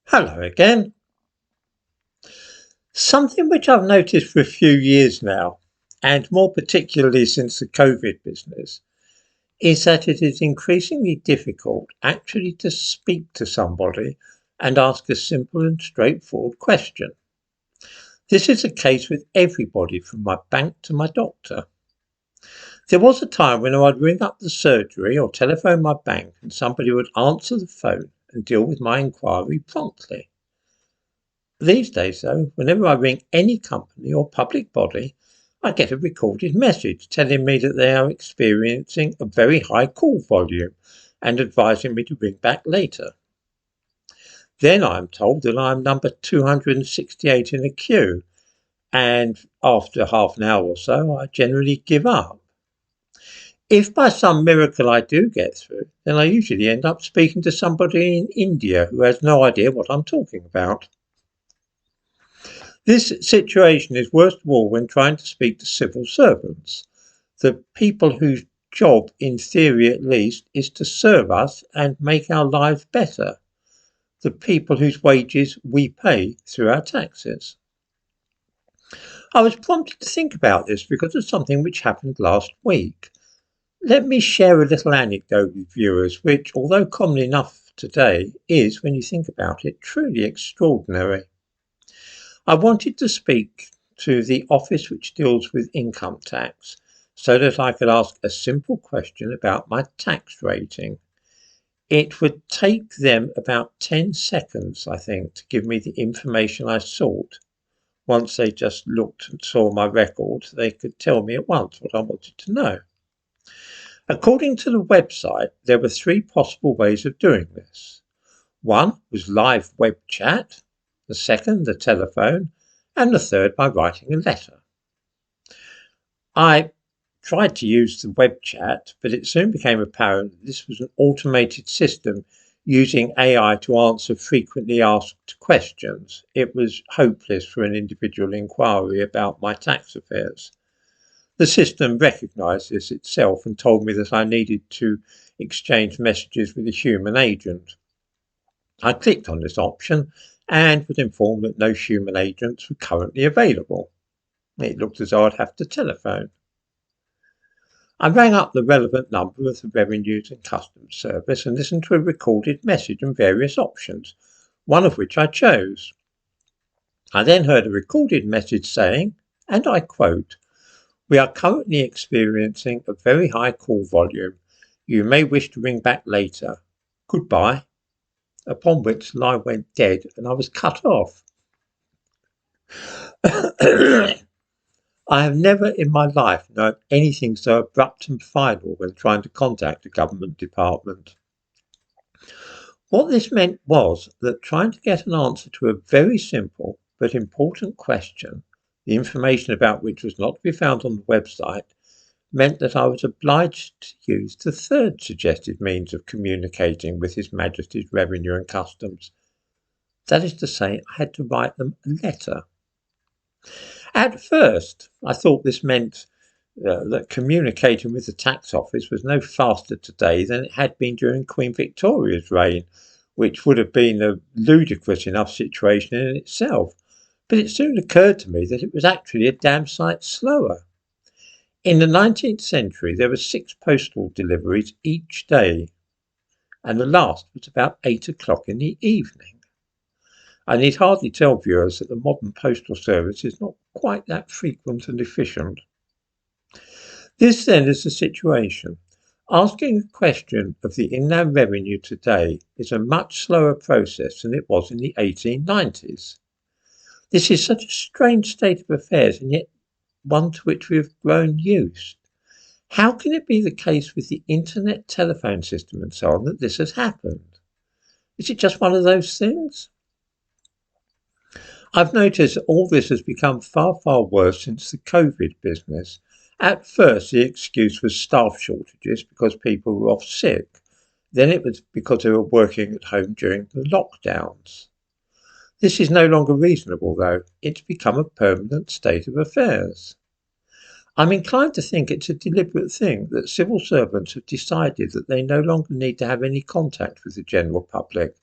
Hello again. Something which I've noticed for a few years now, and more particularly since the COVID business, is that it is increasingly difficult actually to speak to somebody and ask a simple and straightforward question. This is the case with everybody from my bank to my doctor. There was a time when I'd ring up the surgery or telephone my bank and somebody would answer the phone and deal with my inquiry promptly. These days, though, whenever I ring any company or public body, I get a recorded message telling me that they are experiencing a very high call volume and advising me to ring back later. Then I am told that I am number 268 in a queue, and after half an hour or so, I generally give up. If by some miracle I do get through, then I usually end up speaking to somebody in India who has no idea what I'm talking about. This situation is worst of all when trying to speak to civil servants, the people whose job, in theory at least, is to serve us and make our lives better, the people whose wages we pay through our taxes. I was prompted to think about this because of something which happened last week. Let me share a little anecdote with viewers, which, although common enough today, is, when you think about it, truly extraordinary. I wanted to speak to the office which deals with income tax so that I could ask a simple question about my tax rating. It would take them about 10 seconds, I think, to give me the information I sought. Once they just looked and saw my record, they could tell me at once what I wanted to know. According to the website, there were three possible ways of doing this. One was live web chat, the second the telephone, and the third by writing a letter. I tried to use the web chat, but it soon became apparent that this was an automated system using AI to answer frequently asked questions. It was hopeless for an individual inquiry about my tax affairs. The system recognised this itself and told me that I needed to exchange messages with a human agent. I clicked on this option and was informed that no human agents were currently available. It looked as though I'd have to telephone. I rang up the relevant number of the Revenues and Customs Service and listened to a recorded message and various options, one of which I chose. I then heard a recorded message saying, and I quote, "We are currently experiencing a very high call volume. You may wish to ring back later. Goodbye." Upon which the line went dead and I was cut off. I have never in my life known anything so abrupt and final when trying to contact a government department. What this meant was that trying to get an answer to a very simple but important question, the information about which was not to be found on the website, meant that I was obliged to use the third suggested means of communicating with His Majesty's Revenue and Customs. That is to say, I had to write them a letter. At first, I thought this meant that communicating with the tax office was no faster today than it had been during Queen Victoria's reign, which would have been a ludicrous enough situation in itself. But it soon occurred to me that it was actually a damn sight slower. In the 19th century, there were 6 postal deliveries each day, and the last was about 8 o'clock in the evening. I need hardly tell viewers that the modern postal service is not quite that frequent and efficient. This then is the situation. Asking a question of the Inland Revenue today is a much slower process than it was in the 1890s. This is such a strange state of affairs, and yet one to which we have grown used. How can it be the case with the internet telephone system and so on that this has happened? Is it just one of those things? I've noticed that all this has become far, far worse since the COVID business. At first, the excuse was staff shortages because people were off sick. Then it was because they were working at home during the lockdowns. This is no longer reasonable, though. It's become a permanent state of affairs. I'm inclined to think it's a deliberate thing that civil servants have decided that they no longer need to have any contact with the general public,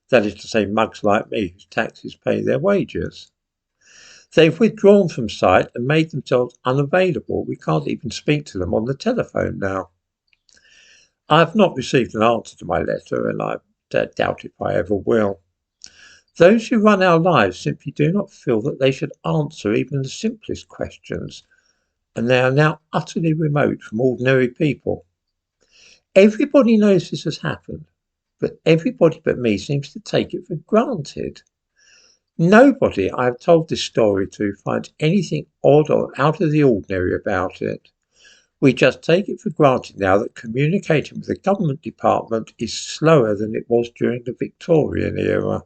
that is to say mugs like me whose taxes pay their wages. They've withdrawn from sight and made themselves unavailable. We can't even speak to them on the telephone now. I have not received an answer to my letter, and I doubt if I ever will. Those who run our lives simply do not feel that they should answer even the simplest questions, and they are now utterly remote from ordinary people. Everybody knows this has happened, but everybody but me seems to take it for granted. Nobody I have told this story to finds anything odd or out of the ordinary about it. We just take it for granted now that communicating with the government department is slower than it was during the Victorian era.